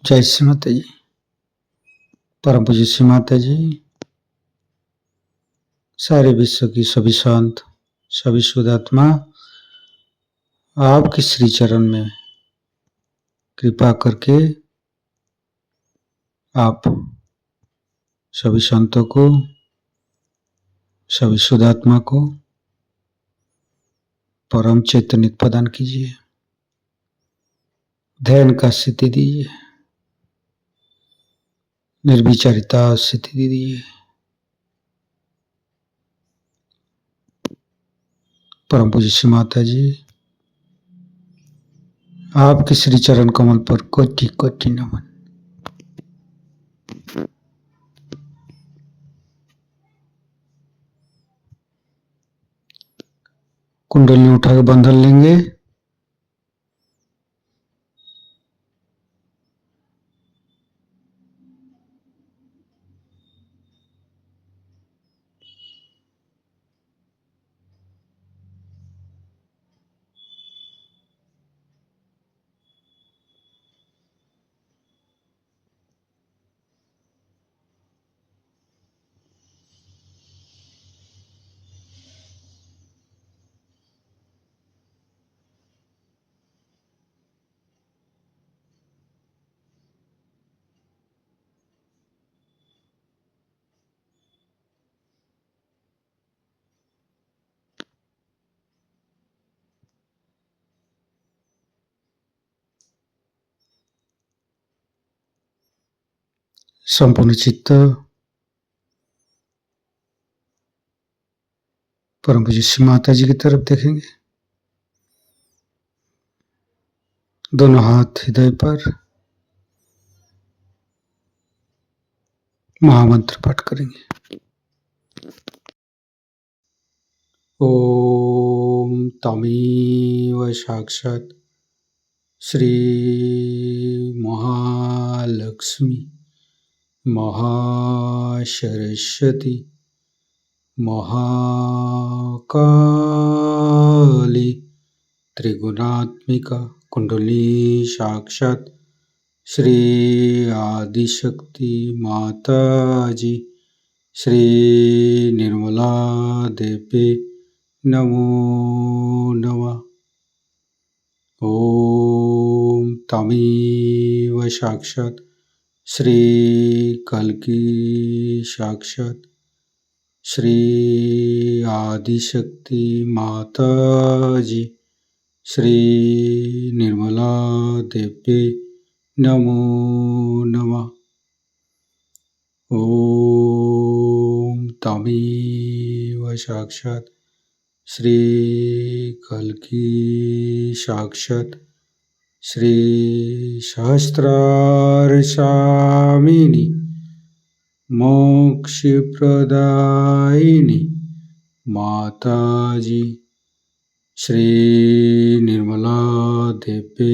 जय श्री माता जी। परम पूज्य श्री माता जी, सारे विश्व की सभी संत, सभी शुद्धात्मा आपके श्री चरण में कृपा करके आप सभी संतों को, सभी शुद्धात्मा को परम चैतन्य प्रदान कीजिए, ध्यान का स्थिति दीजिए, निर्विचारिता स्थिति दीजिए। परम पूज्य श्री माता जी, आपके श्री चरण कमल पर कोटि कोटि नमन। कुंडली उठा के बंधन लेंगे। संपूर्ण चित्त परम पूज्य श्री माता जी की तरफ देखेंगे। दोनों हाथ हृदय पर महामंत्र पाठ करेंगे। ओम तमेव साक्षात् श्री महालक्ष्मी महासरस्वती महाकाली त्रिगुणात्मिका कुंडली साक्षात् श्री आदिशक्ति माता जी श्री निर्मला देवी नमो नमः। ओम तमेव साक्षात् श्री कल्की साक्षात् श्री आदिशक्ति माता जी श्री निर्मला देवी नमो नमः। ओम तमेव साक्षात् श्री कल्की साक्षात् श्री सहस्रार स्वामिनी मोक्ष प्रदायिनी माता जी श्री निर्मला देवी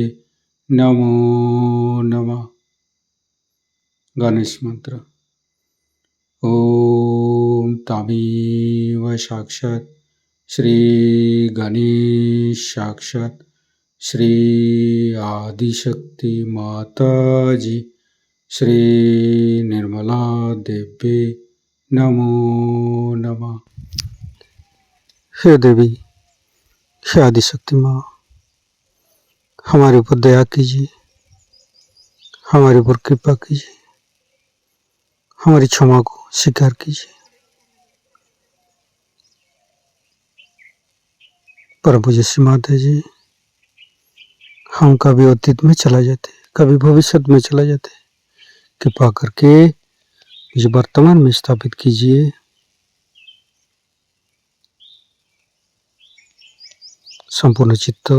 नमो नमः। गणेश मंत्र। ओम तमेव साक्षात् श्री गणेश साक्षात् श्री आदिशक्ति माता जी श्री निर्मला देवी नमो नमः। हे देवी, हे आदिशक्ति माँ, हमारे ऊपर दया कीजिए, हमारे ऊपर कृपा कीजिए, हमारी क्षमा को स्वीकार कीजिए। परम पूज्य श्री माता जी, हम कभी अतीत में चला जाते, कभी भविष्य में चला जाते, कृपा करके मुझे वर्तमान में स्थापित कीजिए। संपूर्ण चित्त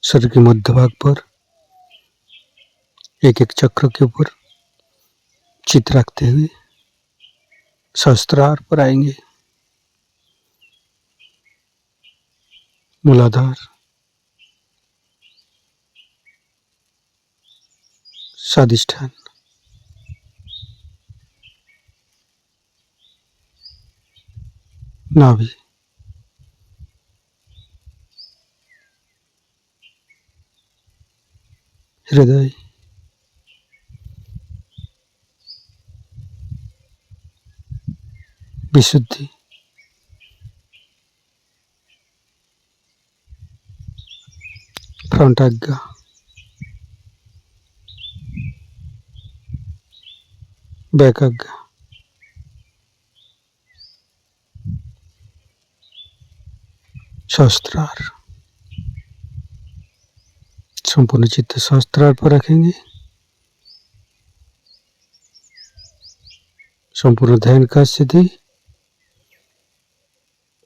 शरीर के मध्य भाग पर एक एक चक्र के ऊपर चित्त रखते हुए सहस्त्रार पर आएंगे। मूलाधार, स्वादिष्ठान, नाभि, हृदय, विशुद्धि, फ्रंट आज्ञा, बैक आज्ञा, सहस्त्रार। संपूर्ण चित्त सहस्त्रार पर रखेंगे। संपूर्ण ध्यान का स्थिति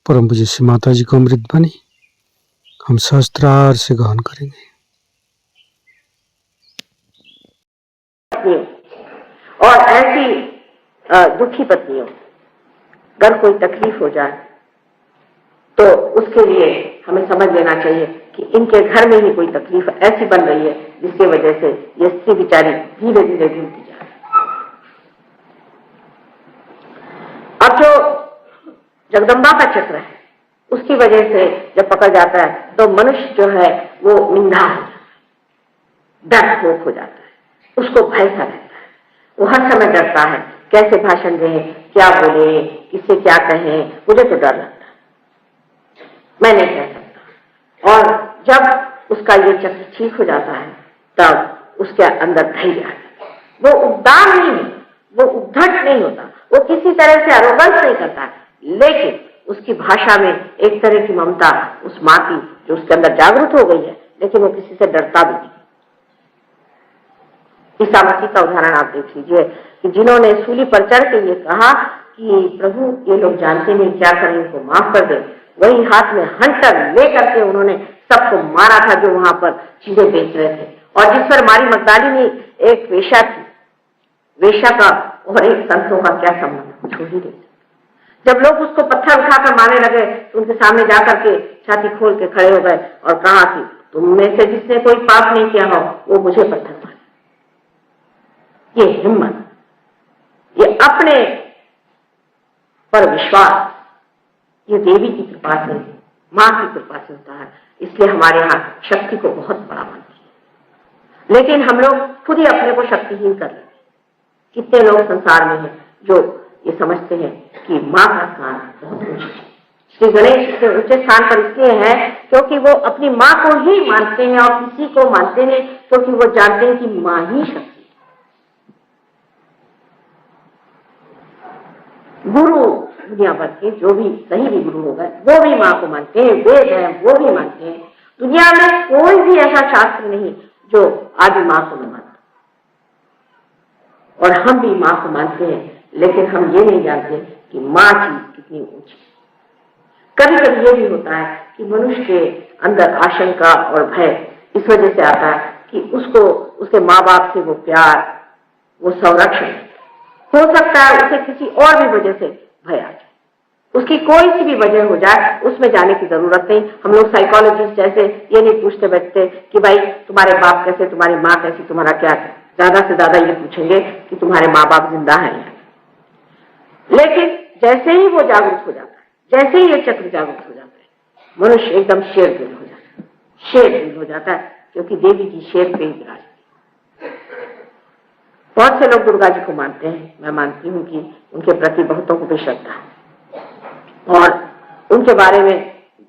परम पूज्य श्री माता जी को अमृत बनी हम सहस्त्रार से ग्रहण करेंगे। और ऐसी दुखी पत्नियों, अगर कोई तकलीफ हो जाए तो उसके लिए हमें समझ लेना चाहिए कि इनके घर में ही कोई तकलीफ ऐसी बन रही है जिसकी वजह से ये स्त्री बेचारी धीरे धीरे ढूंढती जा रही है। अब जो जगदम्बा का चक्र है उसकी वजह से जब पकड़ जाता है तो मनुष्य जो है वो निंदा हो जाता है, डरपोक हो जाता है, उसको भय सा रहता है, वो हर समय डरता है कैसे भाषण दें, क्या बोले, किससे क्या कहें, मुझे तो डर लगता है, मैं नहीं कह सकता। और जब उसका ये चक्र ठीक हो जाता है तब उसके अंदर धैर्य आता है, वो उद्दाम नहीं है, वो उद्धट नहीं होता, वो किसी तरह से अरोगंस नहीं करता, लेकिन उसकी भाषा में एक तरह की ममता उस माँ की जो उसके अंदर जागृत हो गई है, लेकिन वो किसी से डरता भी नहीं। ईसा मसीह का उदाहरण आप देख लीजिए कि जिन्होंने सूली पर चढ़ के ये कहा कि प्रभु ये लोग जानते नहीं क्या करें, इनको माफ कर दे, वही हाथ में हंटर लेकर के उन्होंने सबको मारा था जो वहां पर चीजें बेच रहे थे। और जिस पर मारी मगदलिनी एक वेश्या थी, वेश्या का और एक संतों का क्या संबंध, छोड़ ही नहीं। जब लोग उसको पत्थर उठाकर मारने लगे तो उनके सामने जाकर के छाती खोल के खड़े हो गए और कहा कि तुम में से जिसने कोई पाप नहीं किया हो वो मुझे पत्थर मारे। ये हिम्मत, ये अपने पर विश्वास, ये देवी की कृपा से, माँ की कृपा से होता है। इसलिए हमारे यहाँ शक्ति को बहुत बड़ा मानती है, लेकिन हम लोग खुद ही अपने को शक्तिहीन कर लेते। कितने लोग संसार में हैं जो ये समझते हैं कि माँ का स्थान बहुत ऊंचा है। श्री गणेश के ऊंचे स्थान पर इसलिए है क्योंकि वो अपनी माँ को ही मानते हैं और किसी को मानते हैं क्योंकि वो जानते हैं कि माँ ही शक्ति। गुरु दुनिया भर के जो भी सही भी गुरु हो गए वो भी माँ को मानते हैं, वेद है वो भी मानते हैं। दुनिया में कोई भी ऐसा शास्त्र नहीं जो आदि माँ को न मानता। और हम भी माँ को मानते हैं, लेकिन हम ये नहीं जानते कि माँ की कितनी ऊंची। कभी कभी ये भी होता है कि मनुष्य के अंदर आशंका और भय इस वजह से आता है कि उसको उसके माँ बाप से वो प्यार, वो संरक्षण, हो सकता है उसे किसी और भी वजह से भय आ जाए, उसकी कोई सी भी वजह हो जाए, उसमें जाने की जरूरत नहीं। हम लोग साइकोलॉजिस्ट जैसे ये नहीं पूछते बैठते कि भाई तुम्हारे बाप कैसे, तुम्हारी माँ कैसी, तुम्हारा क्या है। ज्यादा से ज्यादा ये पूछेंगे कि तुम्हारे माँ बाप जिंदा हैं। लेकिन जैसे ही वो जागरूक हो जाता है, जैसे ही ये चक्र जागरूक हो जाता है, मनुष्य एकदम शेर दिल हो जाता है, शेर दिल हो जाता है, क्योंकि देवी जी शेर पे ही विराजती। बहुत से लोग दुर्गा जी को मानते हैं, मैं मानती हूँ कि उनके प्रति बहुतों को भी श्रद्धा है और उनके बारे में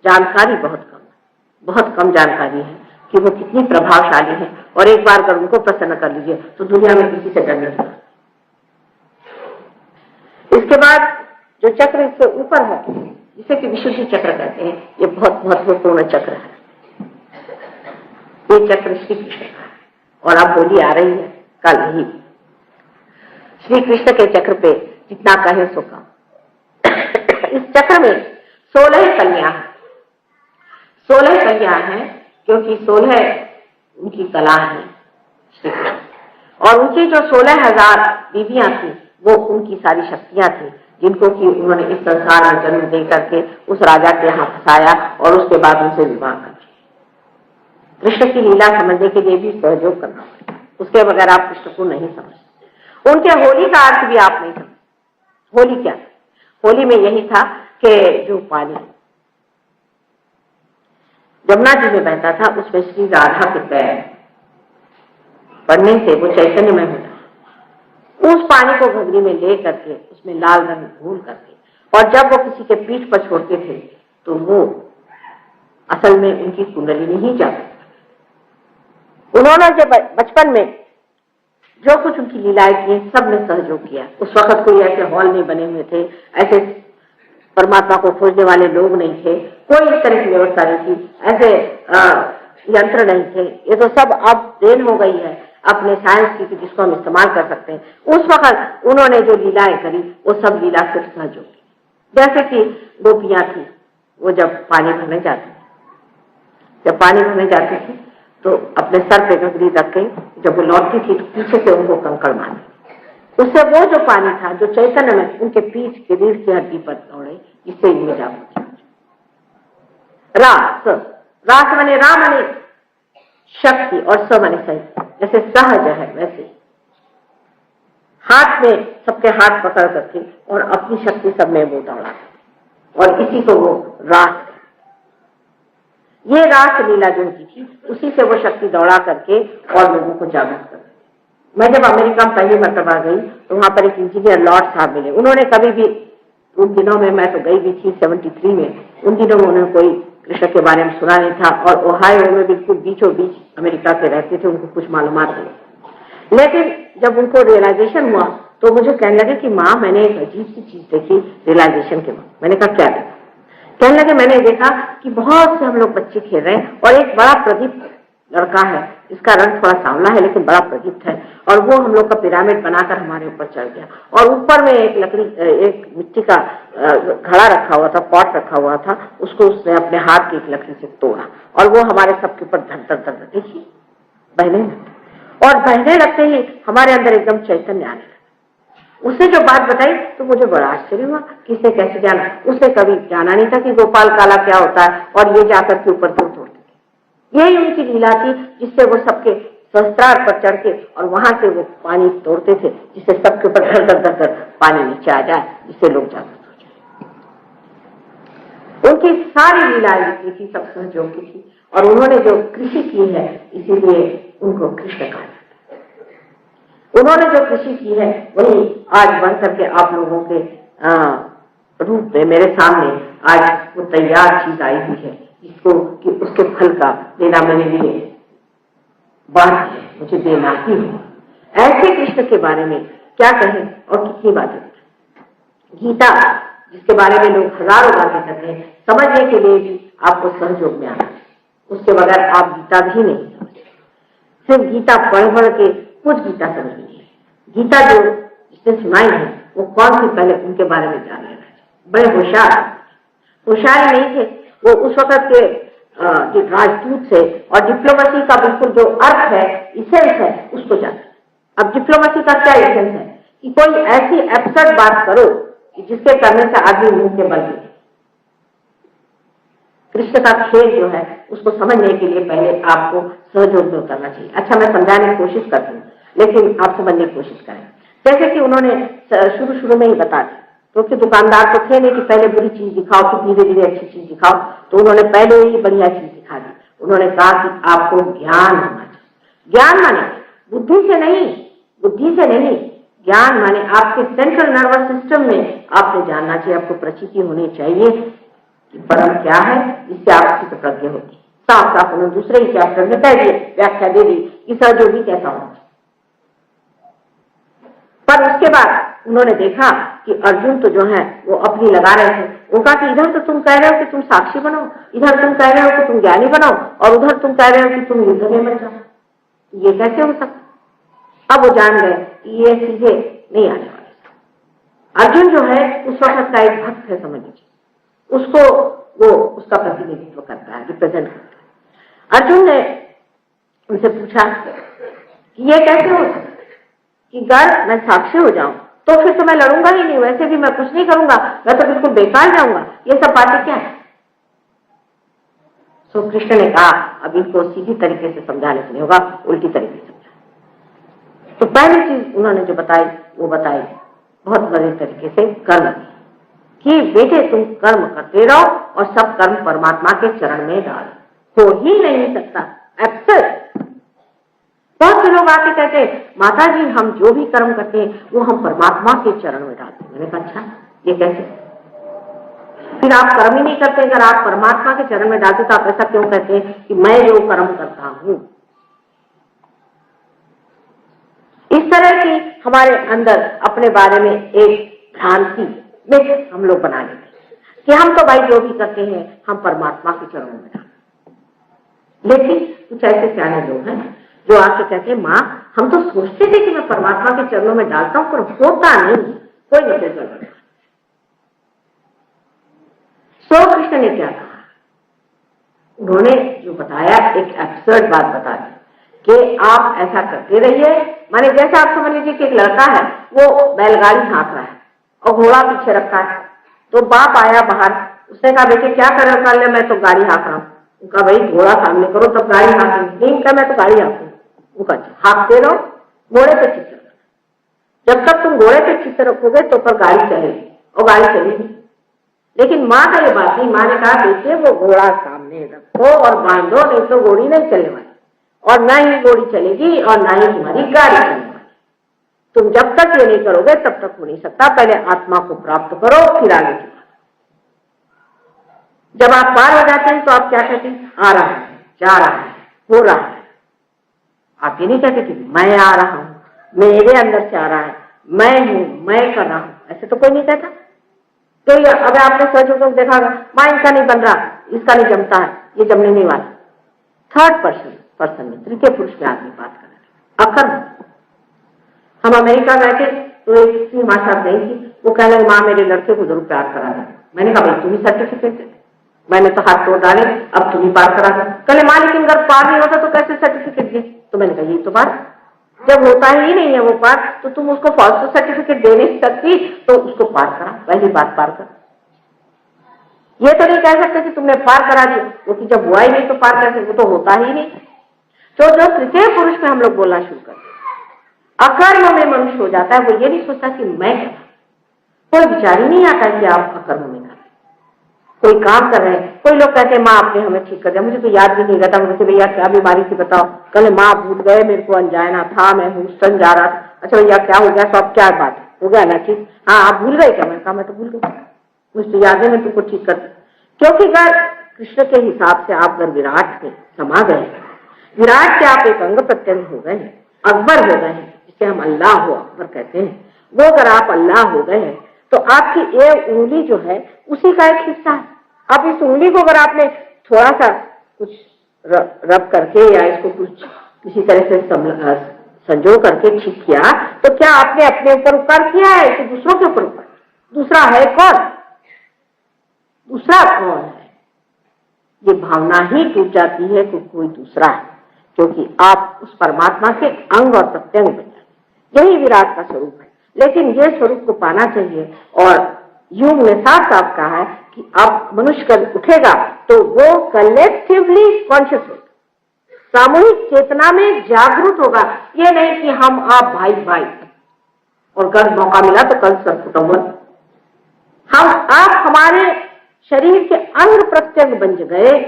जानकारी बहुत कम जानकारी है कि वो कितनी प्रभावशाली है। और एक बार अगर उनको प्रसन्न कर लीजिए तो दुनिया में किसी से डर नहीं लगता। इसके बाद जो चक्र इससे ऊपर है, जिसे कि विशुद्धि चक्र कहते हैं, ये बहुत महत्वपूर्ण चक्र है। ये चक्र श्री कृष्ण का है और अब होली आ रही है कल ही। श्री कृष्ण के चक्र पे जितना कहे सो कम। इस चक्र में 16 कन्या है। 16 कन्या है क्योंकि 16 उनकी कला है श्री कृष्ण, और उनकी जो 16,000 बीवियां थी वो उनकी सारी शक्तियां थी, जिनको कि उन्होंने इस संसार में जन्म दे करके उस राजा के यहाँ फंसाया और उसके बाद उनसे विवाह कर दिया। कृष्ण की लीला समझने के लिए भी सहयोग करना पड़ेगा, उसके बगैर आप कृष्ण को नहीं समझते। उनके होली का अर्थ भी आप नहीं समझते। होली क्या? होली में यही था कि जो पानी यमुना जी में बहता था उसमें श्री राधा के पैर पड़ने से वो चैतन्य में होता, उस पानी को घगरी में ले करके उसमें लाल रंग घोल करके और जब वो किसी के पीठ पर छोड़ते थे तो वो असल में उनकी कुंडलिनी ही जाती। उन्होंने जब बचपन में जो कुछ उनकी लीलाएं की सब में सहयोग किया। उस वक्त कोई ऐसे हॉल नहीं बने हुए थे, ऐसे परमात्मा को खोजने वाले लोग नहीं थे, कोई इस तरह की व्यवस्था नहीं थी, ऐसे यंत्र नहीं थे। ये तो सब अब देन हो गई है अपने साइंस की, जिसको हम इस्तेमाल कर सकते हैं। उस वक्त उन्होंने जो लीलाएं करी वो सब लीला सिर्फ सहयोग की। जैसे कि गोपियां थी, वो जब पानी भरने जाती थी, जब पानी भरने जाती थी तो अपने सर पे गगरी रख के जब वो लौटती थी तो पीछे से उनको कंकड़ मारे। उससे वो जो पानी था जो चैतन्य में उनके पीठ के रीढ़ की हड्डी पर दौड़े, जिससे इनमें जागृति हुई। रास माने राम माने शक्ति और स माने सही। जैसे सहज है वैसे हाथ में सबके हाथ पकड़ करके और अपनी शक्ति सब में वो दौड़ा और इसी को वो रास, ये रास लीला जो उनकी थी उसी से वो शक्ति दौड़ा करके और लोगों को जागृत कर। मैं जब अमेरिका में पहली मरतबा गई तो वहां पर एक इंजीनियर लॉर्ड साहब मिले। उन्होंने कभी भी उन दिनों में, मैं तो गई भी थी 73 में, उन दिनों में उन्होंने कोई कृष्ण के बारे में सुना नहीं था और ओहायो में बिल्कुल बीचों बीच अमेरिका के रहते थे, उनको कुछ मालूमात नहीं। लेकिन जब उनको रियलाइजेशन हुआ तो मुझे कहने लगे कि माँ मैंने एक अजीब सी चीज देखी रियलाइजेशन के बाद। मैंने कहा क्या देखा? कहने लगे मैंने देखा कि बहुत से हम लोग बच्चे खेल रहे हैं और एक बड़ा प्रदीप्त लड़का है, इसका रंग थोड़ा सांवला है लेकिन बड़ा प्रदीप्त है, और वो हम लोग का पिरामिड बनाकर हमारे ऊपर चढ़ गया और ऊपर में एक लकड़ी, एक मिट्टी का घड़ा रखा हुआ था, पॉट रखा हुआ था, उसको उसने अपने हाथ की एक लकड़ी से तोड़ा और वो हमारे सबके ऊपर धड़ धड़ धड़ देखिए बहने लगते और बहने लगते ही हमारे अंदर एकदम चैतन्य आने लगा। उसने जो बात बताई तो मुझे बड़ा आश्चर्य हुआ, किसने कैसे जाना? उसने कभी जाना नहीं था कि गोपाल काला क्या होता है और ये जाकर के ऊपर क्यों तोड़ते थे। यही उनकी लीला थी जिससे वो सबके सहस्त्रार पर चढ़ के और वहां से वो पानी तोड़ते थे, जिससे सबके ऊपर धर धर धर धर पानी नीचे आ जाए, जिससे लोग जागृत हो जाए। उनकी सारी लीलाएं जितनी थी सब सहयोग की थी और उन्होंने जो कृषि की है इसीलिए उनको कृष्ण कहा। उन्होंने जो कृषि की है वही आज बन करके आप लोगों के रूप में मेरे सामने आज वो तैयार चीज आई हुई है, जिसको कि उसके फल का देना मेरे लिए बात है, मुझे देना ही है। ऐसे कृष्ण के बारे में क्या कहें और कितनी बातें। गीता जिसके बारे में लोग हजारों बातें करते हैं, समझने के लिए भी आपको सहयोग में आना है, उसके बगैर आप गीता भी नहीं समझते। सिर्फ गीता पढ़ पढ़ के कुछ गीता समझ नहीं है। गीता जो जिसने सुनाई है वो कौन सी पहले उनके बारे में जान लेना चाहिए। बड़े होशियार नहीं थे वो उस वक्त के राजदूत से और डिप्लोमेसी का बिल्कुल जो अर्थ है, इसेंस है, उसको जानते। अब डिप्लोमेसी का क्या इसेंस है कि कोई ऐसी एब्सर्ड बात करो जिसके करने से आदमी मुंह के बल गिरे। कृष्ण का खेल जो है उसको समझने के लिए पहले आपको सहयोग में उतरना चाहिए। अच्छा मैं समझाने की कोशिश करती हूँ लेकिन आप समझने की कोशिश करें। जैसे कि उन्होंने शुरू में ही बता दिया, क्योंकि दुकानदार तो थे नहीं कि पहले बुरी चीज दिखाओ फिर धीरे धीरे अच्छी चीज दिखाओ, तो उन्होंने पहले ही बढ़िया चीज दिखा दी। उन्होंने कहा कि आपको ज्ञान होना चाहिए। ज्ञान माने बुद्धि से नहीं, ज्ञान माने आपके सेंट्रल नर्वस सिस्टम में आपने जानना चाहिए, आपको प्रचिति होनी चाहिए कि परम क्या है, जिससे आपकी प्रज्ञा होती। साफ साफ उन्होंने दूसरे ही चैप्टर में कह दिए, व्याख्या दे दी कि सहयोगी कैसा होना चाहिए। पर उसके बाद उन्होंने देखा कि अर्जुन तो जो है वो अपनी लगा रहे थे। वो कहा कि इधर तो तुम कह रहे हो कि तुम साक्षी बनो, इधर तुम कह रहे हो कि तुम ज्ञानी बनो और उधर तुम कह रहे हो कि तुम युद्ध में मर जाओ, ये कैसे हो सकता? अब वो जान गए कि ये चीजें नहीं आने वाली। अर्जुन जो है उस वक्त का एक भक्त है, समझ लीजिए, उसको वो उसका प्रतिनिधित्व करता है, रिप्रेजेंट करता है। अर्जुन ने उनसे पूछा कि ये कैसे हो सकता कि अगर मैं साक्षी हो जाऊं तो फिर तो मैं लड़ूंगा ही नहीं, वैसे भी मैं कुछ नहीं करूंगा, मैं तो बिल्कुल बेकार जाऊंगा, ये सब बातें क्या है? सो कृष्ण ने कहा अब इनको सीधी तरीके से समझाने से नहीं होगा, उल्टी तरीके से समझा। तो पहली चीज उन्होंने जो बताई वो बताई बहुत बड़े तरीके से कर्म कि बेटे तुम कर्म करते रहो और सब कर्म परमात्मा के चरण में डालो। हो ही नहीं सकता, एब्सर्ड। बहुत से लोग आके कहते हैं माता जी हम जो भी कर्म करते हैं वो हम परमात्मा के चरण में डालते हैं। मैंने कहा अच्छा ये कैसे? फिर आप कर्म ही नहीं करते। अगर आप परमात्मा के चरण में डालते तो आप ऐसा क्यों कहते हैं कि मैं जो कर्म करता हूं? इस तरह की हमारे अंदर अपने बारे में एक भ्रांति में हम लोग बना लेते हैं कि हम तो भाई जो भी करते हैं हम परमात्मा के चरणों में डालते। लेकिन कुछ ऐसे सियाने लोग हैं जो आके कहते हैं, माँ हम तो सोचते थे कि मैं परमात्मा के चरणों में डालता हूं, पर होता नहीं, कोई न कोई गड़बड़। सो कृष्ण ने क्या कहा? उन्होंने जो बताया एक एब्सर्ड बात बता दी कि आप ऐसा करते रहिए। माने जैसे आप समझ लीजिए कि एक लड़का है, वो बैलगाड़ी हाँक रहा है और घोड़ा पीछे रखा है। तो बाप आया बाहर, उसने कहा बेटे क्या कर रहे हो? मैं तो गाड़ी हाँक रहा हूँ। उनका भाई घोड़ा सामने करो तब गाड़ी हाँकेंगे। नहीं कहा मैं तो गाड़ी हाँकूं। उनका हाँकते रहो, घोड़े पे चित्त रखो। जब तक तुम घोड़े पे चित्त रखोगे तो पर गाड़ी चलेगी और गाड़ी चलेगी। लेकिन माँ का ये बात नहीं। माँ ने कहा बेटे वो घोड़ा सामने रखो और बांधो, नहीं तो घोड़ी नहीं चलने वाली, और ना ही घोड़ी चलेगी और ना ही तुम्हारी गाड़ी चलने वाली। तुम जब तक ये नहीं करोगे तब तक हो नहीं सकता। पहले आत्मा को प्राप्त करो फिर आगे की बात। जब आप पार हो जाते हैं तो आप क्या कहते हैं? आ रहा है, जा रहा है, हो रहा है। आप ये नहीं कहते कि मैं आ रहा हूं, मेरे अंदर से आ रहा है, मैं हूं, मैं कर रहा हूं। ऐसे तो कोई नहीं कहता। तो अगर आपने सोच तो देखा माँ इनका नहीं बन रहा, इसका नहीं जमता है, ये जमने नहीं वाला। थर्ड पर्सन में, तृतीय पुरुष में आदमी बात कर रहे। अकर्म। हम अमेरिका गए थे तो एक सी माँ साहब गई थी, वो कह रहे माँ मेरे लड़के को जरूर प्यार करा दे। मैंने कहा भाई तुम ही सर्टिफिकेट दे। मैंने तो हाथ तोड़ डाले, अब तुम ही पार करा दो। कहले माँ लेकिन अगर पार नहीं होता तो कैसे सर्टिफिकेट दे? तो मैंने कहा यही तो बात, जब होता ही नहीं है वो पार तो तुम उसको फॉल्स सर्टिफिकेट दे नहीं सकती, तो उसको पार करा, पहली बात पार कर। ये तो नहीं कह सकते कि तुमने पार करा दिया, क्योंकि जब हुआ ही नहीं तो पार कैसे? वो तो होता ही नहीं। तो जो तृतीय पुरुष में हम लोग बोलना शुरू करते हैं, अकर्म में मनुष्य हो जाता है। वो ये नहीं सोचता कि मैं क्या, कोई विचार ही नहीं आता कि आप अकर्म में कर रहे, कोई काम कर रहे हैं। कोई लोग कहते हैं माँ आपने हमें ठीक कर दिया, मुझे तो याद भी नहीं रहता। मुझे भैया क्या बीमारी थी बताओ? कल माँ भूल गए, मेरे को अनजाना था, मैं ह्यूस्टन जा रहा था। अच्छा भैया क्या हो गया? तो अब क्या बात हो गया ना ठीक? हाँ आप भूल गए क्या? मैं कहा मैं तो भूल गई, मुझे तो याद है, मैं तुमको ठीक कर। क्योंकि अगर कृष्ण के हिसाब से आप अगर विराट में समा गए, विराट से आप एक अंग प्रत्यंग हो गए हैं, अकबर हो गए हैं, जिसे हम अल्लाह हो अकबर कहते हैं, वो अगर आप अल्लाह हो गए हैं तो आपकी ये उंगली जो है उसी का एक हिस्सा है। अब इस उंगली को अगर आपने थोड़ा सा कुछ रब करके या इसको कुछ किसी तरह से संजो करके ठीक किया, तो क्या आपने अपने ऊपर उपकार किया है कि दूसरों के ऊपर उपकार? दूसरा है कौन? दूसरा कौन है? ये भावना ही टूट जाती है कि कोई दूसरा है, क्योंकि आप उस परमात्मा के अंग और प्रत्यंग बन जाते। यही विराट का स्वरूप है। लेकिन ये स्वरूप को पाना चाहिए, और योग ने साफ साफ कहा है कि अब मनुष्य कल उठेगा तो वो कलेक्टिवली कॉन्शियस होगा, सामूहिक चेतना में जागरूक होगा। ये नहीं कि हम आप भाई भाई और कल मौका मिला तो कल सब कुटुंब। हम आप हमारे शरीर के अंग प्रत्यंग बन गए,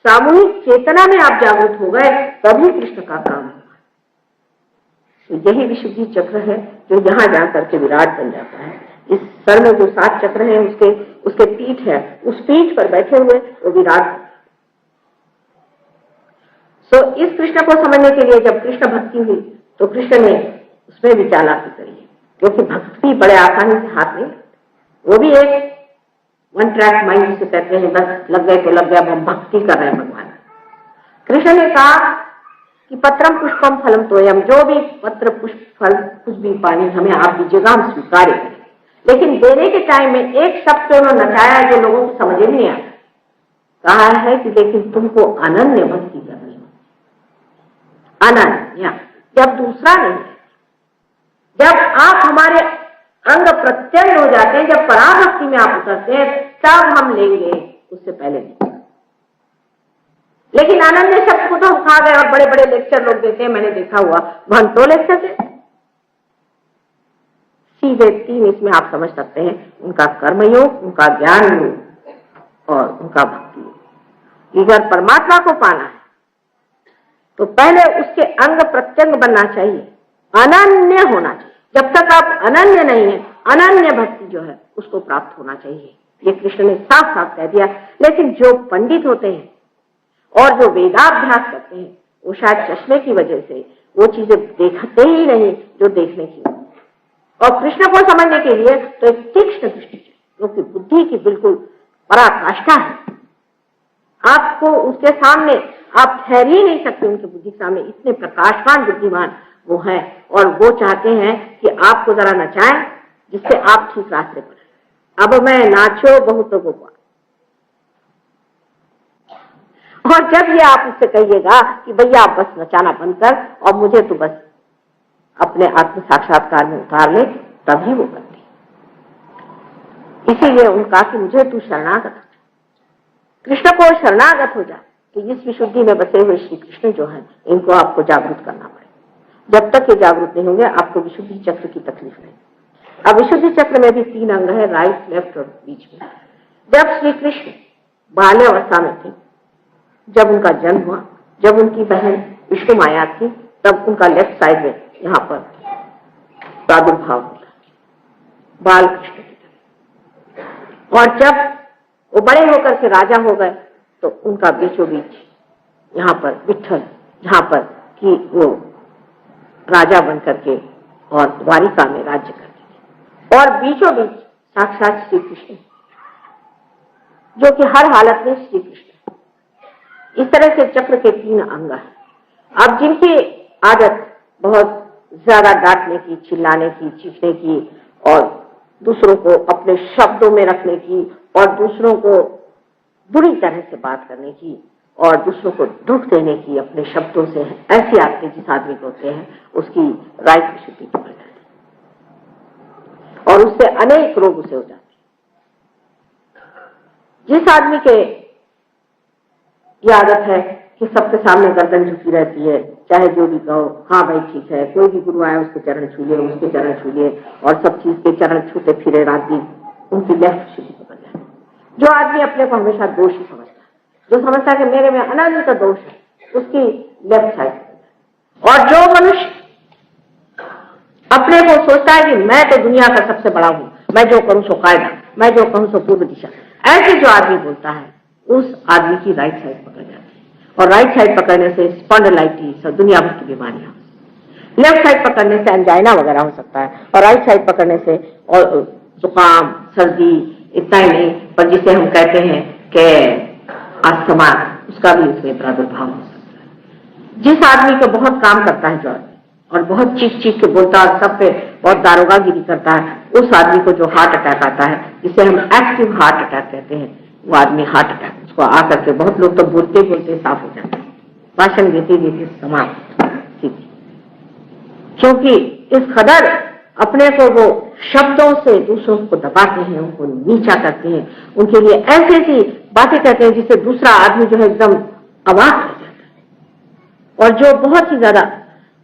सामूहिक चेतना में आप जागरूक हो गए, तभी कृष्ण का काम होगा। तो यही विशुद्धि चक्र है जो यहाँ जाकर के विराट बन जाता है। इस सर में जो 7 चक्र है उसके पीठ है, उस पीठ पर बैठे हुए वो विराट। सो इस कृष्ण को समझने के लिए जब कृष्ण भक्ति हुई तो कृष्ण ने उसमें भी चालाकी करी है, क्योंकि भक्ति बड़े आसानी से हाथ नहीं, वो भी एक वन ट्रैक माइंड से कहते हैं, बस लग गए तो लग गया, हम भक्ति कर रहे हैं भगवान। कृष्ण ने कहा कि पत्रम पुष्पम फलम तोयम, जो भी पत्र पुष्प फल कुछ भी पानी हमें आप दीजिएगा, हम स्वीकार करें। लेकिन देने के टाइम में एक शब्द उन्होंने नचाया जो लोगों को समझ नहीं आया। कहा है कि लेकिन तुमको अनन्य भक्ति करनी है। अनन्य, जब दूसरा नहीं, जब आप हमारे अंग प्रत्यंग हो जाते हैं, जब पराभक्ति में आप उतरते हैं, तब हम लेंगे, उससे पहले नहीं। लेकिन अनन्य शब्द को तो हम खा गए और बड़े बड़े लेक्चर लोग देते हैं, मैंने देखा हुआ घंटों लेक्चर देते। सीधे 3 इसमें आप समझ सकते हैं, उनका कर्मयोग, उनका ज्ञान योग और उनका भक्ति योग। अगर परमात्मा को पाना है तो पहले उसके अंग प्रत्यंग बनना चाहिए, अनन्य होना चाहिए। जब तक आप अनन्य नहीं है, अनन्य भक्ति जो है उसको प्राप्त होना चाहिए। ये कृष्ण ने साफ साफ कह दिया। लेकिन जो पंडित होते हैं और जो वेदाभ्यास करते हैं वो शायद चश्मे की वजह से वो चीजें देखते ही नहीं जो देखने की। और कृष्ण को समझने के लिए तो एक तीक्ष्ण दृष्टि चाहिए, जो कि बुद्धि की बिल्कुल पराकाष्ठा है। आपको उसके सामने आप ठहर ही नहीं सकते, उनकी बुद्धि के सामने। इतने प्रकाशवान बुद्धिमान वो है और वो चाहते हैं कि आपको जरा नचाएं जिससे आप ठीक रास्ते पर। अब मैं नाचो बहुतों को। और जब ये आप उससे कहिएगा कि भैया आप बस नचाना बंद कर और मुझे तो बस अपने आत्म साक्षात्कार में उतार ले, तभी वो करती। इसीलिए उनका कि मुझे तू शरणागत, कृष्ण को शरणागत हो जा। कि इस विशुद्धि में बसे हुए श्री कृष्ण जो है इनको आपको जागरूक करना पड़ेगा। जब तक ये जागरूक नहीं होंगे आपको विशुद्धि चक्र की तकलीफ नहीं। अब विशुद्धि चक्र में भी 3 अंग है, राइट, लेफ्ट और बीच में। जब श्री कृष्ण बाल्यावस्था में थे, जब उनका जन्म हुआ, जब उनकी बहन विष्णु माया थी, तब उनका लेफ्ट साइड में यहाँ पर प्रादुर्भाव हुआ बाल कृष्ण की तरह। और जब वो बड़े होकर के राजा हो गए तो उनका बीचों बीच यहाँ पर विट्ठल, जहाँ पर कि वो राजा बन करके और द्वारिका में राज्य करते थे। और बीचों बीच साक्षात श्री कृष्ण, जो कि हर हालत में श्री कृष्ण। इस तरह से चक्र के 3 अंग हैं। अब जिनकी आदत बहुत ज्यादा डांटने की, चिल्लाने की, चीखने की और दूसरों को अपने शब्दों में रखने की और दूसरों को बुरी तरह से बात करने की और दूसरों को दुख देने की अपने शब्दों से, ऐसी आदतें जिस आदमी को होते हैं उसकी राइट विशुद्धि की बढ़ जाती है और उससे अनेक रोग उसे हो जाते हैं। जिस आदमी के ये आदत है कि सबके सामने गर्दन झुकी रहती है, चाहे जो भी कहो, हाँ भाई ठीक है, कोई भी गुरु आया उसके चरण छू लिए, उसके चरण छू लिए और सब चीज के चरण छूते फिरे रात दिन, उनकी लेफ्ट विशुद्धि को बढ़ जाती है। जो आदमी अपने को हमेशा दोषी समझता है, जो समझता है कि मेरे में अनंत दोष है, उसकी लेफ्ट साइड। और जो मनुष्य अपने को सोचता है कि मैं तो दुनिया का सबसे बड़ा हूं, मैं जो करूं सो कायदा, मैं जो कहूं सो पूर्व दिशा, ऐसे जो आदमी बोलता है उस आदमी की राइट साइड पकड़ जाती है। और राइट साइड पकड़ने से स्पॉन्डिलाइटिस और दुनिया भर की बीमारियां, लेफ्ट साइड पकड़ने से एंजाइना वगैरह हो सकता है और राइट साइड पकड़ने से और जुकाम, सर्दी, इतना ही नहीं पर जिसे हम कहते हैं कि अस्थमा, उसका भी उसमें प्रादुर्भाव हो सकता है। जिस आदमी को बहुत काम करता है जो और बहुत चीख चीख के बोलता है, सब पे बहुत दारोगागिरी करता है, उस आदमी को जो हार्ट अटैक आता है, जिसे हम एक्टिव हार्ट अटैक कहते हैं, वो आदमी हार्ट अटैक उसको आकर के, बहुत लोग तो बोलते बोलते साफ हो जाते हैं, भाषण देते देते समाप्त, ठीक। क्योंकि इस कदर अपने को वो शब्दों से दूसरों को दबाते हैं, उनको नीचा करते हैं, उनके लिए ऐसी ऐसी बातें कहते हैं जिससे दूसरा आदमी जो है एकदम अवाक हो जाता है। और जो बहुत ही ज्यादा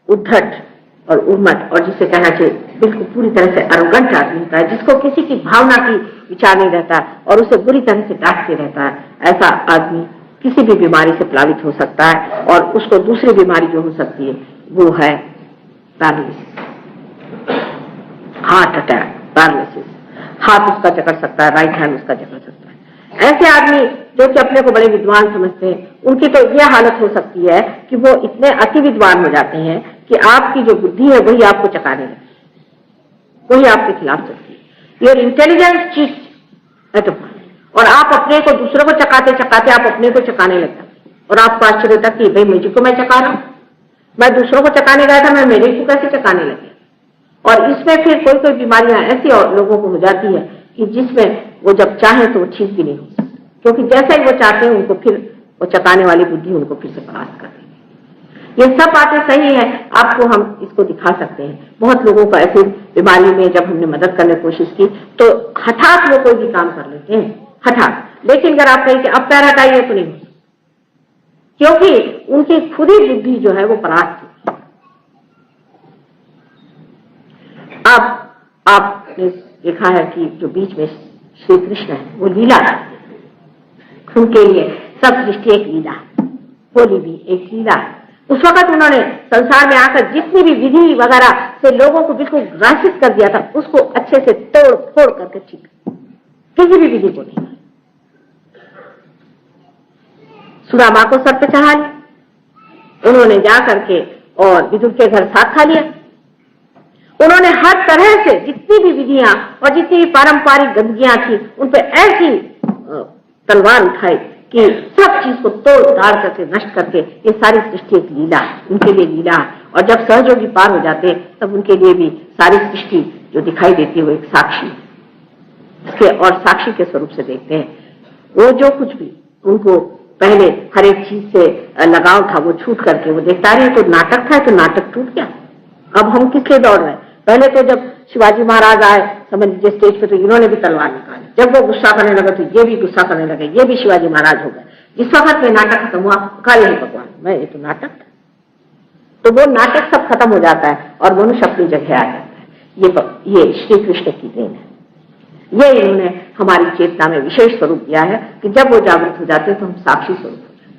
उद्धट और उर्मट और जिसे कहना चाहिए बिल्कुल पूरी तरह से अरोगेंट आदमी होता है, जिसको किसी की भावना की विचार नहीं रहता और उसे बुरी तरह से डांटते रहता है, ऐसा आदमी किसी भी बीमारी से प्लावित हो सकता है। और उसको दूसरी बीमारी जो हो सकती है वो है पैरालिसिस, हार्ट अटैक, पैरालिसिस। हाथ उसका जकड़ सकता है, राइट हैंड उसका जकड़ सकता है। ऐसे आदमी जो कि अपने को बड़े विद्वान समझते हैं, उनकी तो यह हालत हो सकती है कि वो इतने अति विद्वान हो जाते हैं कि आपकी जो बुद्धि है वही आपको चकाने लगे, वही आपके खिलाफ चलती है। योर इंटेलिजेंस चीट एट और आप अपने को दूसरों को चकाते चकाते आप अपने को चकाने लगते और आपको आश्चर्य होता कि भाई मुझे को मैं चका रहा हूं, मैं दूसरों को चकाने गया था, मैं मेरे को कैसे चकाने लगे। और इसमें फिर कोई कोई बीमारियां ऐसी और लोगों को हो जाती है कि जिसमें वो जब चाहे तो वो ठीक भी नहीं हो सकती, क्योंकि जैसे ही वो चाहते हैं उनको फिर वो चकाने वाली बुद्धि उनको फिर से परास्त कर देगी। ये सब बातें सही है, आपको हम इसको दिखा सकते हैं। बहुत लोगों को ऐसी बीमारी में जब हमने मदद करने की कोशिश की तो हठात वो कोई भी काम कर लेते हैं, हठात। लेकिन अगर आप कहें कि अब पैर हटाइए तो नहीं, क्योंकि उनकी खुद ही बुद्धि जो है वो परास्त है। अब आपने देखा है कि जो बीच में श्री कृष्ण है वो लीला है, उनके लिए सब सृष्टि एक लीला है, होली भी एक लीला है। उस वक्त उन्होंने संसार में आकर जितनी भी विधि वगैरह से लोगों को बिल्कुल ग्रासित कर दिया था, उसको अच्छे से तोड़ फोड़ करके ठीक किसी भी विधि को नहीं। सुदामा को सर पे चढ़ा लिया, उन्होंने जा करके और विदुर के घर साथ खा लिया। उन्होंने हर तरह से जितनी भी विधियां और जितनी भी पारंपरिक गंदगियां थी उन पर ऐसी तलवार उठाई कि सब चीज को तोड़ ताड़ करके नष्ट करके, ये सारी सृष्टि एक लीला है, उनके लिए लीला है। और जब सहयोगी पार हो जाते हैं तब उनके लिए भी सारी सृष्टि जो दिखाई देती है वो एक साक्षी है, इसके और साक्षी के स्वरूप से देखते हैं। वो जो कुछ भी उनको पहले हर एक चीज से लगाव था वो छूट करके वो देखता रहे, तो नाटक था, तो नाटक टूट गया। अब हम किस लिए दौड़ रहे हैं? पहले तो जब शिवाजी महाराज आए समझ लीजिए स्टेज पे, तो इन्होंने भी तलवार निकाली, जब वो गुस्सा करने लगे तो ये भी गुस्सा करने लगे, ये भी शिवाजी महाराज हो गए। जिस वक्त में नाटक खत्म हुआ कहा यही भगवान मैं, ये तो नाटक था। तो वो नाटक सब खत्म हो जाता है और मनुष्य अपनी जगह आ जाता है। ये श्री कृष्ण की देन है। ये इन्होंने हमारी चेतना में विशेष स्वरूप दिया है कि जब वो जागृत हो जाते हैं तो हम साक्षी स्वरूप हो जाते हैं।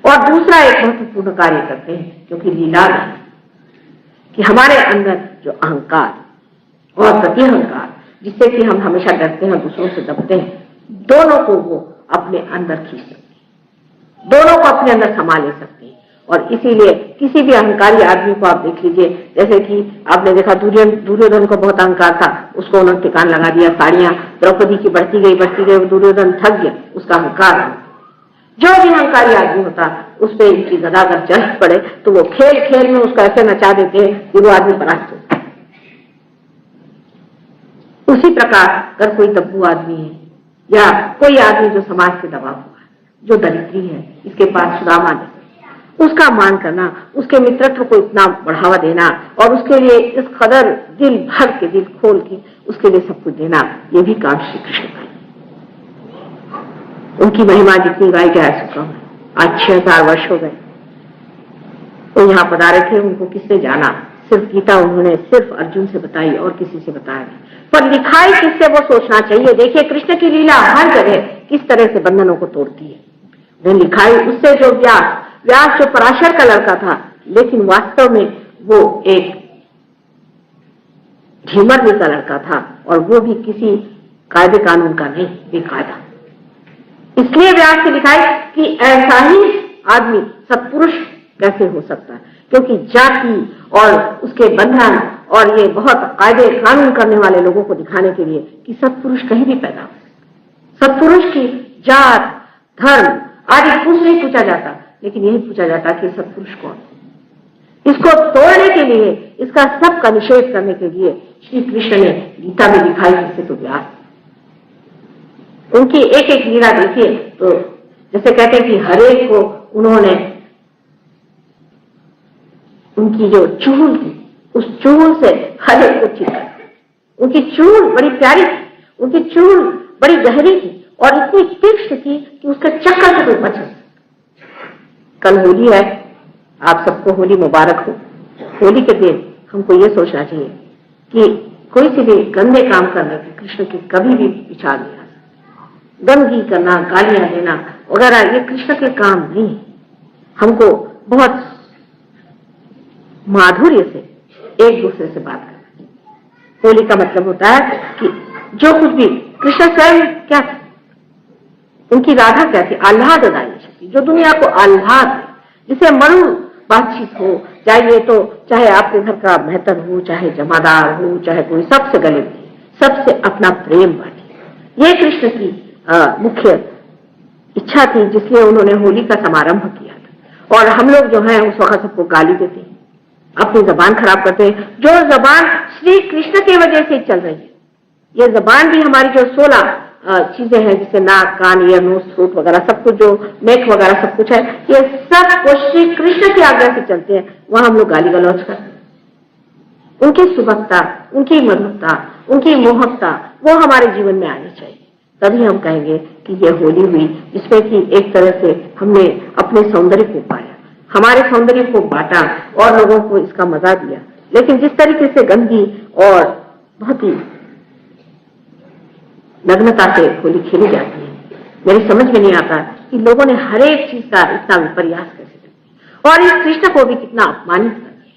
और दूसरा एक महत्वपूर्ण कार्य करते हैं क्योंकि लीला कि हमारे अंदर जो अहंकार और प्रतिअहंकार जिससे कि हम हमेशा डरते हैं, दूसरों से दबते हैं, दोनों को वो अपने अंदर खींच सकते हैं, दोनों को अपने अंदर समा ले सकते हैं। और इसीलिए किसी भी अहंकारी आदमी को आप देख लीजिए, जैसे कि आपने देखा दुर्योधन को बहुत अहंकार था, उसको उन्होंने ठिकान लगा दिया, साड़ियां द्रौपदी की बढ़ती गई, दुर्योधन थक गया, उसका अहंकार। जो भी अहंकारी आदमी होता उस पर इनकी गदा अगर चल पड़े तो वो खेल खेल में उसको ऐसे नचा देते हैं कि वो आदमी परास्त होता है। उसी प्रकार अगर कोई दब्बू आदमी है या कोई आदमी जो समाज से दबा हुआ है, जो दरिद्री है, इसके पास सुदामा ने उसका मान करना, उसके मित्रत्व को इतना बढ़ावा देना और उसके लिए इस कदर दिल भर के, दिल खोल के उसके लिए सब कुछ देना, ये भी काम श्री कृष्ण का है। उनकी महिमा जितनी गाई जा चुका है, आज 6000 वर्ष हो गए वो यहाँ पधारे थे, उनको किसने जाना? सिर्फ गीता उन्होंने सिर्फ अर्जुन से बताई और किसी से बताया नहीं। पर लिखाई किससे वो सोचना चाहिए। देखिए कृष्ण की लीला हर जगह किस तरह से बंधनों को तोड़ती है। लिखाई उससे जो व्यास जो पराशर का लड़का था, लेकिन वास्तव में वो एक झिमरनी का लड़का था और वो भी किसी कायदे कानून का नहीं, बेकायदा। इसलिए व्यास से लिखाई कि ऐसा ही आदमी सत्पुरुष कैसे हो सकता है, क्योंकि जाति और उसके बंधन और ये बहुत कायदे कानून करने वाले लोगों को दिखाने के लिए कि सत्पुरुष कहीं भी पैदा हो। सत्पुरुष की जात धर्म आदि कुछ नहीं पूछा जाता, लेकिन यही पूछा जाता कि सत्पुरुष कौन। इसको तोड़ने के लिए, इसका सब का निषेध करने के लिए श्री कृष्ण ने गीता में दिखाई, जिससे तो व्यास उनकी एक एक लीला देखिए तो जैसे कहते हैं कि हरेक को उन्होंने उनकी जो चूल थी उस चूल से हरेक को चिपका। उनकी चूल बड़ी प्यारी थी, उनकी चूल बड़ी गहरी थी और इतनी तीक्ष्ण थी कि उसके चक्कर से कोई बच नहीं। कल होली है, आप सबको होली मुबारक हो। होली के दिन हमको ये सोचना चाहिए कि कोई से भी गंदे काम करने की कृष्ण की कभी भी विचार नहीं। गंदगी करना, गालियां देना वगैरह ये कृष्ण के काम नहीं। हमको बहुत माधुर्य से एक दूसरे से बात करना। होली का मतलब होता है कि जो कुछ भी कृष्ण स्वयं क्या थे, उनकी राधा क्या थी, आह्लाददायी शक्ति, जो दुनिया को आह्लाद, जिसे मनु बातचीत हो, चाहे आपके घर का मेहतर हो, चाहे जमादार हो, चाहे कोई, सबसे गले मिले, सबसे अपना प्रेम बांटे। ये कृष्ण की मुख्य इच्छा थी, जिसलिए उन्होंने होली का समारंभ किया था। और हम लोग जो हैं उस वक्त सबको गाली देते हैं, अपनी जबान खराब करते हैं, जो जबान श्री कृष्ण की वजह से चल रही है। ये जबान भी हमारी जो 16 चीजें हैं, जैसे नाक, कान, ईयर, नोज, थ्रोट वगैरह सब कुछ, जो नेक वगैरह सब कुछ है, ये सब कुछ श्री कृष्ण की आज्ञा से चलते हैं। वहां हम लोग गाली गलौज करते हैं। उनकी सुबकता, उनकी मधुरता, उनकी मोहकता वो हमारे जीवन में आनी चाहिए, तभी हम कहेंगे कि ये होली हुई जिसमें कि एक तरह से हमने अपने सौंदर्य को पाया, हमारे सौंदर्य को बांटा और लोगों को इसका मजा दिया। लेकिन जिस तरीके से गंदगी और बहुत ही नग्नता से होली खेली जाती है, मेरी समझ में नहीं आता कि लोगों ने हर एक चीज का इतना विपर्यास कैसे किया और इस कृष्ण को भी कितना अपमानित कर दिया।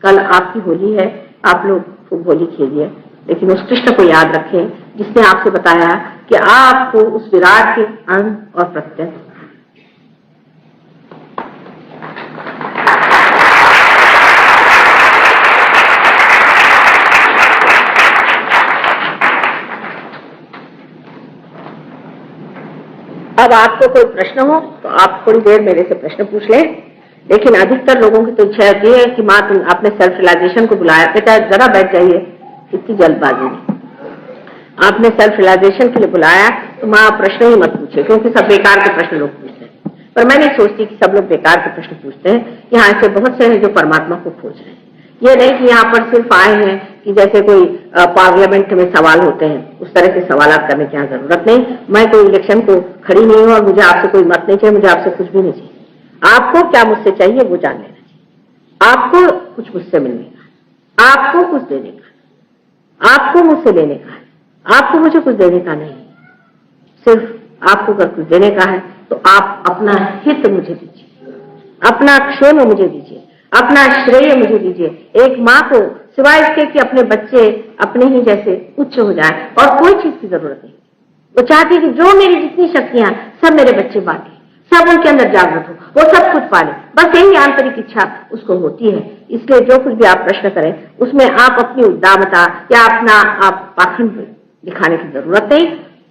कल आपकी होली है, आप लोग खूब होली खेलिए, लेकिन उस कृष्ण को याद रखें जिसने आपसे बताया कि आपको उस विराट के अंग और प्रत्यंग अब आपको कोई प्रश्न हो तो आप थोड़ी देर मेरे से प्रश्न पूछ लें, लेकिन अधिकतर लोगों की तो इच्छा होती है कि माँ तुम आपने सेल्फ रियलाइजेशन को बुलाया, बेटा जरा बैठ जाइए, इतनी जल्दबाजी नहीं, आपने सेल्फ रियलाइजेशन के लिए बुलाया तो माँ प्रश्न ही मत पूछे, क्योंकि सब बेकार के प्रश्न लोग पूछते हैं। पर मैं नहीं सोचती कि सब लोग बेकार के प्रश्न पूछते हैं। यहाँ ऐसे बहुत से हैं जो परमात्मा को खोज रहे हैं। ये नहीं कि यहाँ पर सिर्फ आए हैं कि जैसे कोई पार्लियामेंट में सवाल होते हैं उस तरह के सवाल करने की यहाँ जरूरत नहीं। मैं कोई इलेक्शन को खड़ी नहीं हूँ और मुझे आपसे कोई मत नहीं चाहिए, मुझे आपसे कुछ भी नहीं चाहिए। आपको क्या मुझसे चाहिए वो जान लेना चाहिए। आपको कुछ मुझसे मिलने का, आपको कुछ देने का, आपको मुझसे लेने का है, आपको मुझे कुछ देने का नहीं। सिर्फ आपको अगर कुछ देने का है तो आप अपना हित मुझे दीजिए, अपना क्षेम मुझे दीजिए, अपना श्रेय मुझे दीजिए। एक माँ को सिवाय इसके कि अपने बच्चे अपने ही जैसे उच्च हो जाए और कोई चीज की जरूरत नहीं, वो चाहती है कि जो मेरी जितनी शक्तियां सब मेरे बच्चे बांटे, सब उनके अंदर जागृत हो, वो सब कुछ पाले, बस यही आंतरिक इच्छा उसको होती है। इसलिए जो कुछ भी आप प्रश्न करें उसमें आप अपनी उद्दामता या अपना आप पाखंड दिखाने की जरूरत नहीं।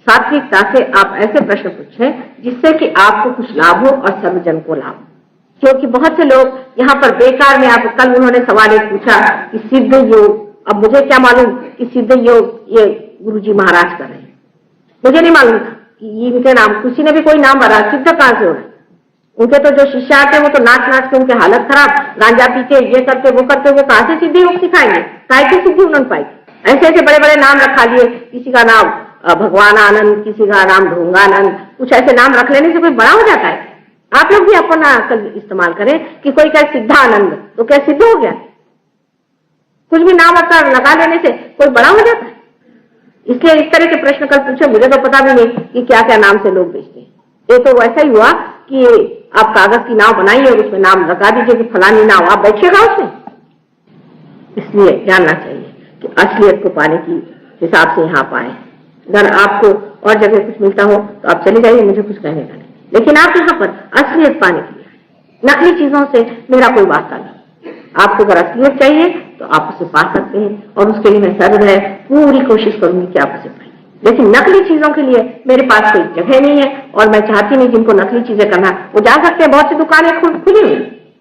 सात्विकता से आप ऐसे प्रश्न पूछें जिससे कि आपको कुछ लाभ हो और सर्वजन को लाभ हो। क्योंकि बहुत से लोग यहाँ पर बेकार में, आप कल उन्होंने सवाल एक पूछा कि सिद्ध योग, अब मुझे क्या मालूम कि सिद्ध योग ये गुरुजी महाराज कर रहे हैं, मुझे नहीं मालूम था कि इनके नाम, किसी ने भी कोई नाम भरा, सिद्ध कहां से हो रहा है। उनके तो जो शिष्य आते हैं वो तो नाच नाच के उनके हालत खराब, गांजा पीते, ये करते वो करते, वो कहां से सिद्धि योग सिखाएंगे, काय की सिद्धि उन्होंने पाई। ऐसे ऐसे बड़े बड़े नाम रखा लिए, किसी का नाम भगवान आनंद, किसी का नाम ढोंगानंद, कुछ ऐसे नाम रख लेने से कोई बड़ा हो जाता है। आप लोग भी अपना अकल इस्तेमाल करें कि कोई क्या सिद्धानंद तो क्या सिद्ध हो गया, कुछ भी नाम अपना लगा लेने से कोई बड़ा हो जाता है। इसलिए इस तरह के प्रश्न कल पूछे, मुझे तो पता भी नहीं कि क्या क्या नाम से लोग बेचते हैं। ये तो वैसा ही हुआ कि आप कागज की नाव बनाइए और उसमें नाम लगा दीजिए कि फलानी नाव, आप बैठिएगा उसमें। इसलिए जानना चाहिए कि असलियत को पाने की हिसाब से यहाँ पाए। अगर आपको और जगह कुछ मिलता हो तो आप चले जाइए, मुझे कुछ कहने का नहीं, लेकिन आप यहाँ पर असलियत पाने के लिए, नकली चीजों से मेरा कोई वास्ता नहीं। आपको अगर असलियत चाहिए तो आप उसे पा सकते हैं और उसके लिए मैं सर्वदा पूरी कोशिश करूंगी कि आप उसे पाएं। लेकिन नकली चीजों के लिए मेरे पास कोई जगह नहीं है और मैं चाहती नहीं जिनको नकली चीजें करना वो जा सकते हैं। बहुत सी दुकानें खुली हुई,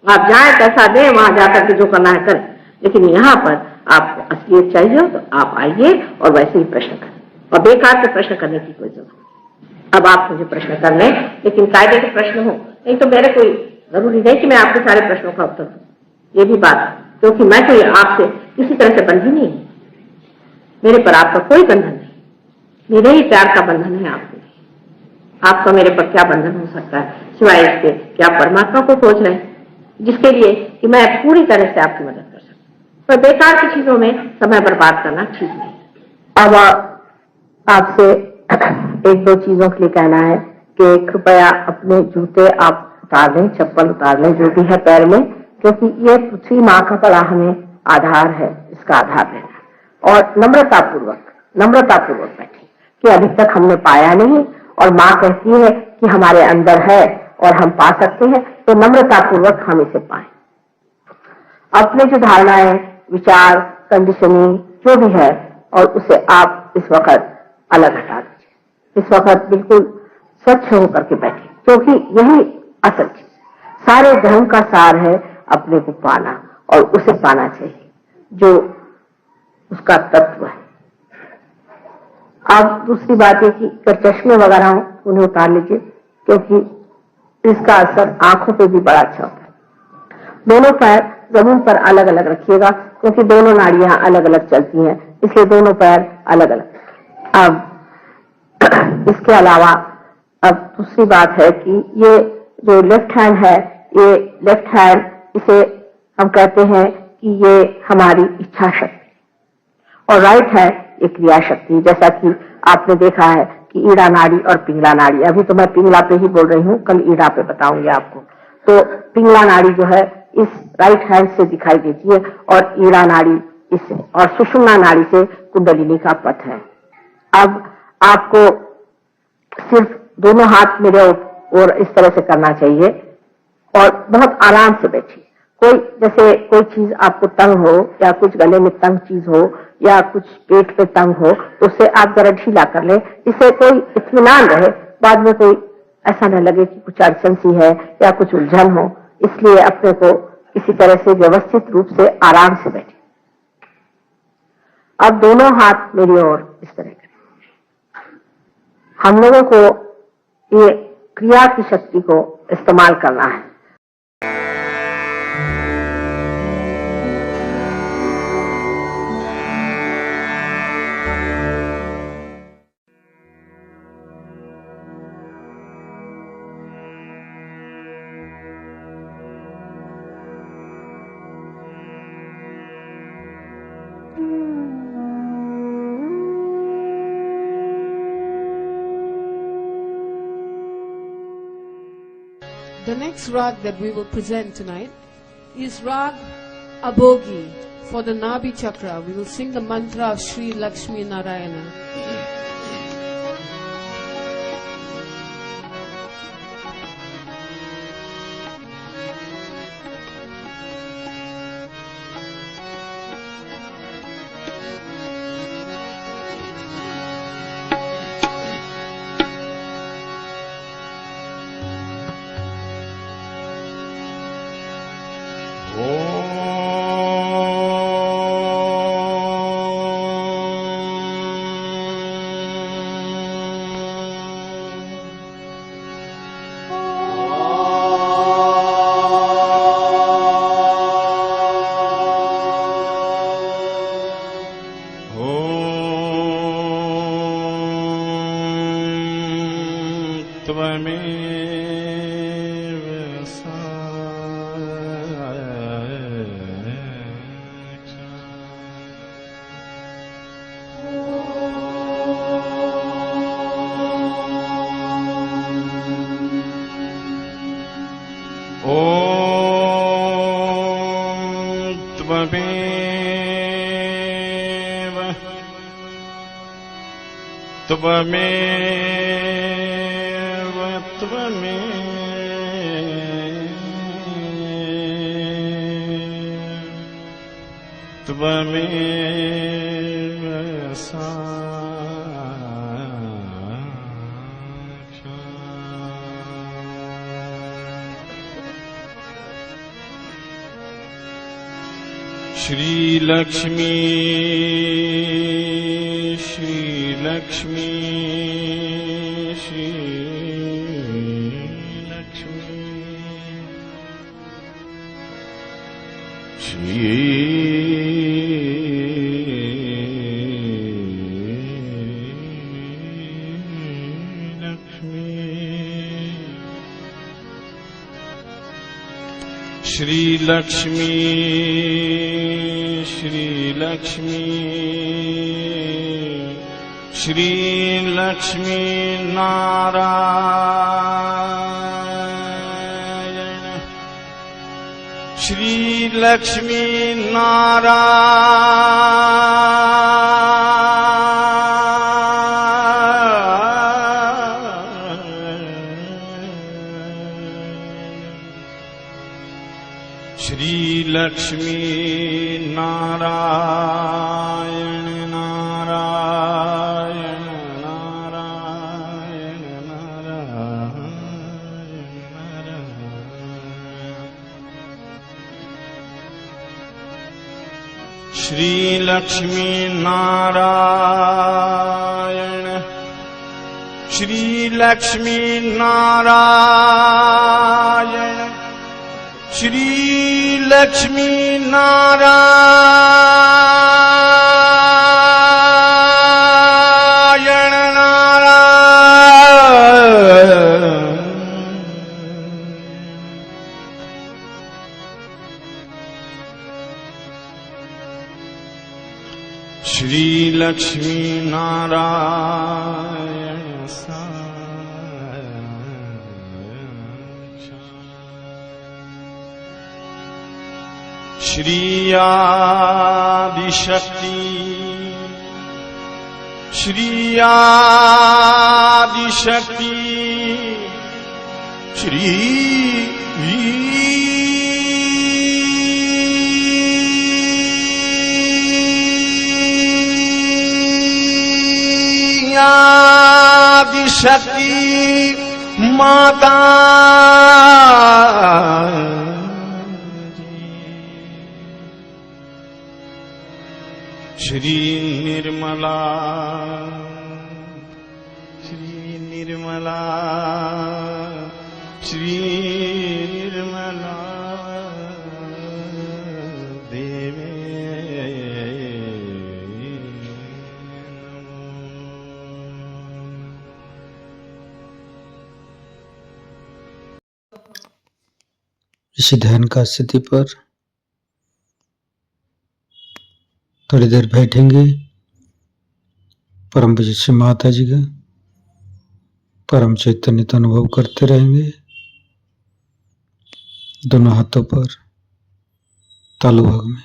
आप जाए पैसा दें, वहां जाकर के जो करना है करें। लेकिन यहाँ पर आपको असलियत चाहिए तो आप आइए और वैसे ही प्रश्न करें, और बेकार से प्रश्न करने की कोई जरूरत नहीं। अब आप मुझे प्रश्न कर लें, लेकिन कायदे के प्रश्न हो, नहीं तो मेरे कोई जरूरी नहीं कि मैं आपके सारे प्रश्नों का उत्तर दूं। ये भी बात, क्योंकि मैं कोई आपसे किसी तरह से बंधी नहीं हूं, मेरे पर आपका कोई बंधन नहीं, मेरे ही प्यार का बंधन है आपके लिए। आपका मेरे पर क्या बंधन हो सकता है सिवाय इसके कि आप परमात्मा को खोज रहे हैं, जिसके लिए कि मैं पूरी तरह से आपकी मदद कर सकूं। पर बेकार की चीजों में समय बर्बाद करना ठीक नहीं। अब आपसे एक दो चीजों के लिए कहना है कि कृपया अपने जूते आप उतार लें, चप्पल उतार लें, जो भी है पैर में, क्योंकि ये पृथ्वी माँ का बड़ा हमें आधार है, इसका आधार लेना। और नम्रतापूर्वक बैठे कि अभी तक हमने पाया नहीं और माँ कहती है कि हमारे अंदर है और हम पा सकते हैं, तो नम्रतापूर्वक हम इसे पाएं। अपने जो धारणाएं, विचार, कंडीशनिंग जो भी है, और उसे आप इस वक्त अलग हटा दीजिए। इस वक्त बिल्कुल स्वच्छ होकर के बैठे, क्योंकि यही असल चीज, सारे धर्म का सार है अपने को पाना, और उसे पाना चाहिए जो उसका तत्व है। अब दूसरी बात है कि अगर चश्मे वगैरह हो उन्हें उतार लीजिए, क्योंकि इसका असर आंखों पे भी बड़ा अच्छा होता है। दोनों पैर जमीन पर अलग अलग रखिएगा, क्योंकि दोनों नाड़ियां अलग अलग चलती हैं, इसलिए दोनों पैर अलग अलग। अब इसके अलावा अब दूसरी बात है कि ये जो लेफ्ट हैंड है, ये लेफ्ट हैंड, इसे हम कहते हैं कि ये हमारी इच्छा शक्ति, और राइट हैंड ये क्रिया शक्ति। जैसा कि आपने देखा है कि ईड़ा नाड़ी और पिंगला नाड़ी, अभी तो मैं पिंगला पे ही बोल रही हूँ, कल ईड़ा पे बताऊंगी आपको। तो पिंगला नाड़ी जो है इस राइट हैंड से दिखाई देती है और ईड़ा नाड़ी इससे, और सुषुम्ना नाड़ी से कुंडलिनी का पथ है। अब आपको सिर्फ दोनों हाथ मेरे और इस तरह से करना चाहिए और बहुत आराम से बैठिए। जैसे कोई चीज आपको तंग हो या कुछ गले में तंग चीज हो या कुछ पेट पे तंग हो तो उसे आप जरा ढीला कर ले, जिससे कोई इत्मीनान रहे, बाद में कोई ऐसा न लगे कि कुछ अड़चन सी है या कुछ उलझन हो। इसलिए अपने को किसी तरह से व्यवस्थित रूप से आराम से बैठे। अब दोनों हाथ मेरी ओर इस तरह करें। हम लोगों को ये क्रिया की शक्ति को इस्तेमाल करना है। The next rag that we will present tonight is Rag Abhogi for the Nabi Chakra. We will sing the mantra of Sri Lakshmi Narayana. Shri Lakshmi, Shri Lakshmi, Shri Lakshmi, Shri Lakshmi, Shri Lakshmi, Shri Lakshmi, Shri Lakshmi Narayana, Shri Lakshmi Narayana, Shri Lakshmi Narayan, Narayan, Narayan, Narayan, Narayan. Shri Lakshmi Narayan, Shri Lakshmi Narayan, Shri Lakshmi Narayan, Narayan. Shri Lakshmi Narayan Shri Adi Shakti, Shri Adishakti Shri Adishakti माता श्री निर्मला श्री निर्मला श्री निर्मला देवे इसी ध्यान का स्थिति पर थोड़ी देर बैठेंगे। परम पूज्य श्री माता जी का परम चैतन्य का अनुभव करते रहेंगे। दोनों हाथों पर तालु भाग में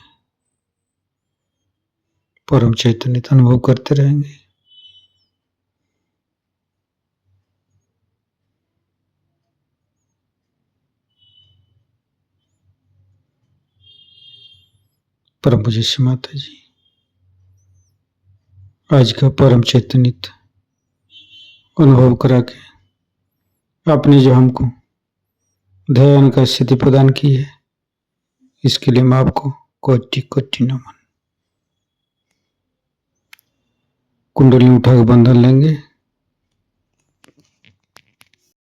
परम चैतन्य का अनुभव करते रहेंगे। परम पूज्य श्री माता जी आज का परम चैतन्य अनुभव करा के आपने जो हमको ध्यान का स्थिति प्रदान की है, इसके लिए मैं आपको कोटि कोटि नमन। कुंडली उठाकर बंधन लेंगे।